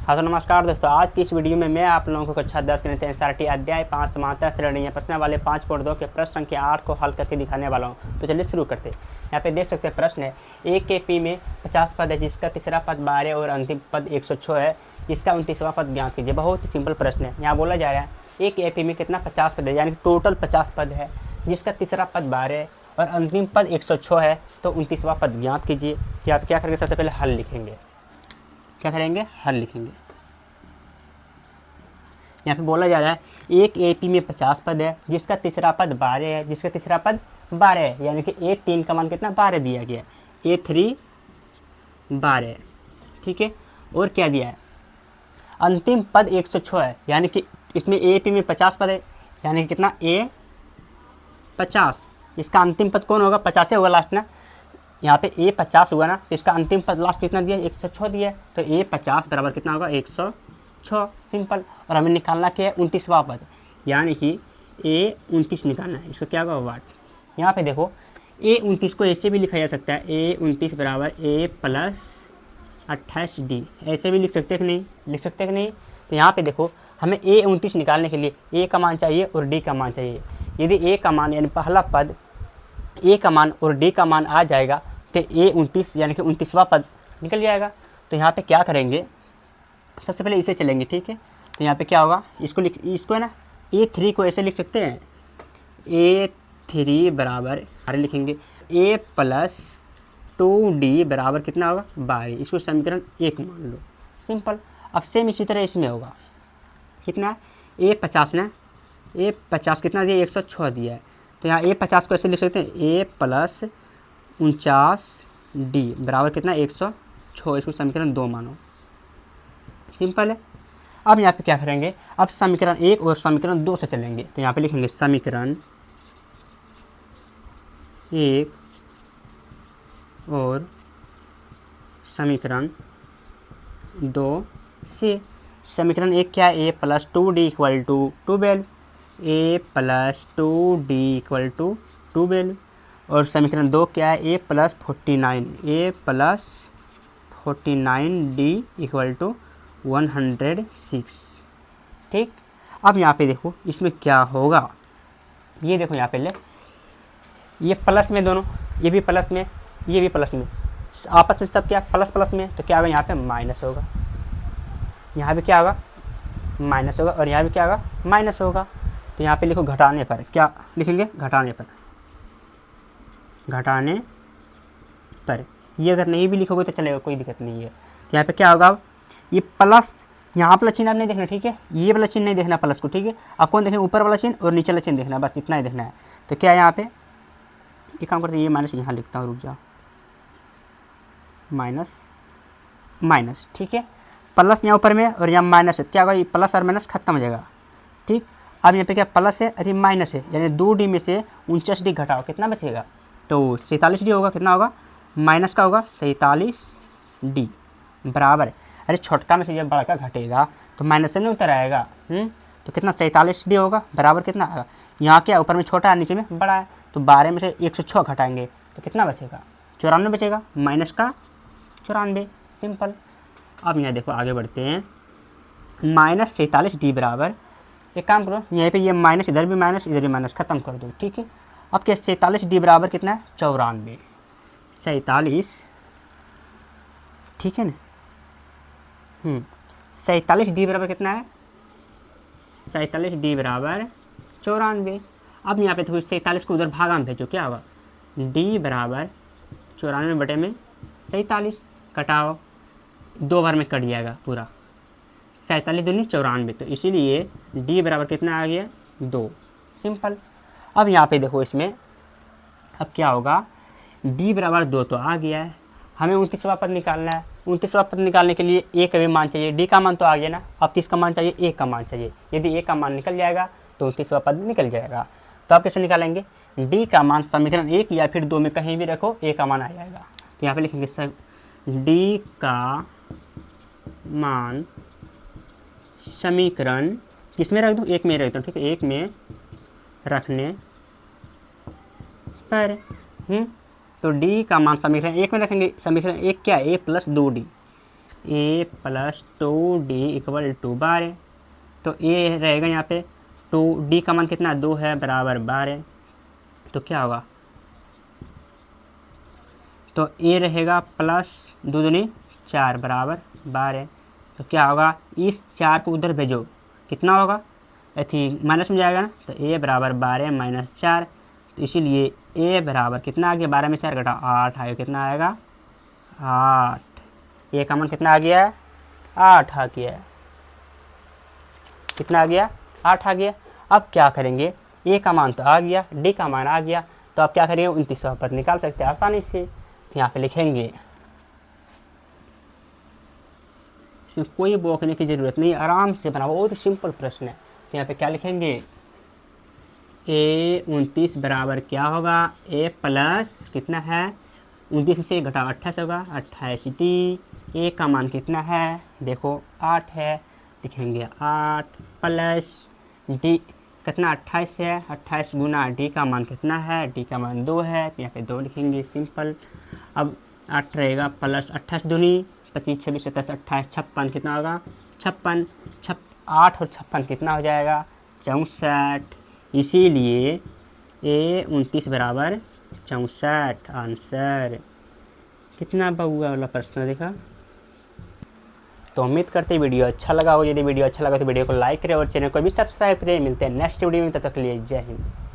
हाँ तो नमस्कार दोस्तों, आज की इस वीडियो में मैं आप लोगों को कक्षा 10 के एनसीईआरटी अध्याय 5 समांतर श्रेणियां प्रश्न वाले 5.2 के प्रश्न संख्या 8 को हल करके दिखाने वाला हूं। तो चलिए शुरू करते हैं। यहाँ पे देख सकते हैं प्रश्न है, एक के पी में 50 पद है जिसका तीसरा पद 12 और अंतिम पद 106 है, इसका 29वां पद ज्ञात कीजिए। बहुत ही सिंपल प्रश्न है। यहाँ बोला जा रहा है एक ए पी में कितना 50 पद है, यानी कि टोटल 50 पद है जिसका तीसरा पद 12 और अंतिम पद 106 है, तो 29वां पद ज्ञात कीजिए। कि आप क्या करेंगे, सबसे पहले हल लिखेंगे। क्या करेंगे, हल लिखेंगे। यहाँ पे बोला जा रहा है एक एपी में 50 पद है जिसका तीसरा पद 12 है, जिसका तीसरा पद 12 है, यानी कि A3 का मान कितना 12 दिया गया है, A3 12, ठीक है। और क्या दिया है, अंतिम पद 106 है, यानी कि इसमें एपी में 50 पद है, यानी कि कितना A50, इसका अंतिम पद कौन होगा, 50 होगा लास्ट ना। यहाँ पे A50 हुआ ना, तो इसका अंतिम पद लास्ट कितना दिया, 106 दिया है, तो A50 बराबर कितना होगा 106, सिंपल। और हमें निकालना क्या है, 29वां पद, यानी कि A29 निकालना है। इसको क्या होगा वाट। यहाँ पे देखो A29 को ऐसे भी लिखा जा सकता है, A29 बराबर A प्लस 28D, ऐसे भी लिख सकते हैं कि नहीं, लिख सकते हैं कि नहीं। तो यहाँ पे देखो हमें A29 निकालने के लिए A का मान चाहिए और D का मान चाहिए। यदि A का मान यानी पहला पद A का मान और D का मान आ जाएगा तो A29 यानी कि 29वां पद निकल जाएगा। तो यहाँ पे क्या करेंगे, सबसे पहले इसे चलेंगे, ठीक है। तो यहाँ पे क्या होगा, इसको है ना A3 को ऐसे लिख सकते हैं, A3 बराबर लिखेंगे A प्लस 2D बराबर कितना होगा 12, इसको समीकरण 1 मान लो, सिंपल। अब सेम इसी तरह इसमें होगा कितना, A50 ना, A50 कितना दिया 106 दिया है, तो यहाँ A50 को ऐसे लिख सकते हैं A प्लस 49D बराबर कितना 106, इसको समीकरण 2 मानो, सिंपल है। अब यहाँ पे क्या करेंगे, अब समीकरण 1 और समीकरण 2 से चलेंगे। तो यहाँ पे लिखेंगे समीकरण 1 और समीकरण 2 से। समीकरण 1 क्या है, A plus 2D equal to 12, A plus 2D equal to 12। और समीकरण 2 क्या है, A plus 49, A plus 49D equal to 106, ठीक। अब यहाँ पे देखो इसमें क्या होगा, ये देखो यहाँ पे ले, ये प्लस में दोनों, ये भी प्लस में, ये भी प्लस में, आपस में सब क्या प्लस प्लस में, तो क्या होगा यहाँ पे माइनस होगा, यहाँ पे क्या होगा माइनस होगा, और यहाँ पे क्या होगा माइनस होगा। तो यहाँ पे लिखो घटाने पर, क्या लिखेंगे घटाने पर, घटाने पर। ये अगर नहीं भी लिखोगे तो चलेगा, कोई दिक्कत नहीं है। तो यहाँ पे क्या होगा, ये प्लस, यहाँ वाला चिन्ह आप नहीं देखना, ठीक है, ये वाला चिन्ह नहीं देखना प्लस को, ठीक है। आप कौन देखें, ऊपर वाला चिन्ह और नीचे वाला चिन्ह देखना, बस इतना ही देखना है। तो क्या है यहाँ पे, ये काम करते हैं, ये माइनस यहाँ लिखता हूँ, रुक जाओ, माइनस माइनस, ठीक है। प्लस यहाँ ऊपर में और यहाँ माइनस है, क्या होगा, ये प्लस और माइनस खत्म हो जाएगा, ठीक। अब यहाँ पे क्या प्लस है, अरे माइनस है, यानी 2D में से 49D घटाओ, कितना बचेगा, तो 47D होगा, कितना होगा माइनस का होगा 47D बराबर। अरे छोटका में से जब बड़ा का घटेगा तो माइनस से नहीं उतर आएगा, तो कितना 47D होगा बराबर कितना आएगा, यहाँ क्या ऊपर में छोटा है नीचे में बड़ा है, तो 12 में से 106 घटाएंगे तो कितना बचेगा 94 बचेगा, माइनस का 94, सिंपल। अब यहाँ देखो आगे बढ़ते हैं, माइनस 47D बराबर, एक काम करो यहाँ पे ये माइनस इधर भी माइनस इधर भी माइनस, खत्म कर दो, ठीक है। अब क्या 47D बराबर कितना है 94, 47, ठीक है ना, 47D बराबर कितना है 47D बराबर 94। अब यहाँ पे देखो 47 को उधर भागा में भेजो, क्या होगा D बराबर 94 बटे में 47, कटाओ 2 बार में कट जाएगा पूरा, 47 दूनी 94, तो इसीलिए D बराबर कितना आ गया 2, सिंपल। अब यहाँ पे देखो इसमें अब क्या होगा, D बराबर 2 तो आ गया है, हमें 29वां पद निकालना है। 29वां पद निकालने के लिए A का भी मान चाहिए, D का मान तो आ गया ना, अब किसका मान चाहिए, A का मान चाहिए। यदि A का मान निकल जाएगा तो 29वां पद निकल जाएगा। तो आप कैसे निकालेंगे, D का मान समीकरण 1 या फिर 2 में कहीं भी रखो, A का मान आ जाएगा। तो यहाँ पे लिखेंगे D का मान समीकरण किस में रख दूँ, 1 में रख दूँ, ठीक है, 1 में रखने पर तो D का मान समीकरण 1 में रखेंगे, समीकरण 1 क्या है A plus 2D, A plus 2D equal to 12। तो ए रहेगा यहाँ पे 2D का मान कितना 2 है बराबर 12। तो क्या होगा, तो ए रहेगा प्लस 2 दूनी 4 बराबर 12। तो क्या होगा, इस 4 को उधर भेजो, कितना होगा थी माइनस में जाएगा ना, तो ए बराबर 12 माइनस 4। तो इसीलिए ए बराबर कितना आ गया, 12 में 4 घटा 8 आएगा, कितना आएगा 8। ए का मान कितना आ गया है 8 आ गया है, कितना आ गया 8 आ गया। अब क्या करेंगे, ए का मान तो आ गया, डी का मान आ गया, तो अब क्या करेंगे 2900 पद निकाल सकते हैं आसानी से। तो यहाँ पे लिखेंगे, इसमें कोई बौखने की ज़रूरत नहीं, आराम से बना, बहुत सिंपल प्रश्न है। तो यहाँ पे क्या लिखेंगे, ए 29 बराबर क्या होगा, ए प्लस कितना है 29 में से घटा 28 होगा 28D। ए का मान कितना है, देखो 8 है, लिखेंगे 8 प्लस डी कितना 28 है, 28 गुना डी का मान कितना है, डी का मान 2 है, तो यहाँ पे 2 लिखेंगे सिंपल। अब 8 रहेगा प्लस 28 दूनी 25 26 27 28 56 कितना होगा 56 8 और 56 कितना हो जाएगा 64। इसीलिए ए 29 बराबर 64 आंसर। कितना बहुआ वाला प्रश्न देखा। तो उम्मीद करते वीडियो अच्छा लगा हो, यदि वीडियो अच्छा लगा तो वीडियो को लाइक करें और चैनल को भी सब्सक्राइब करें। मिलते हैं नेक्स्ट वीडियो में, तब तक के लिए जय हिंद।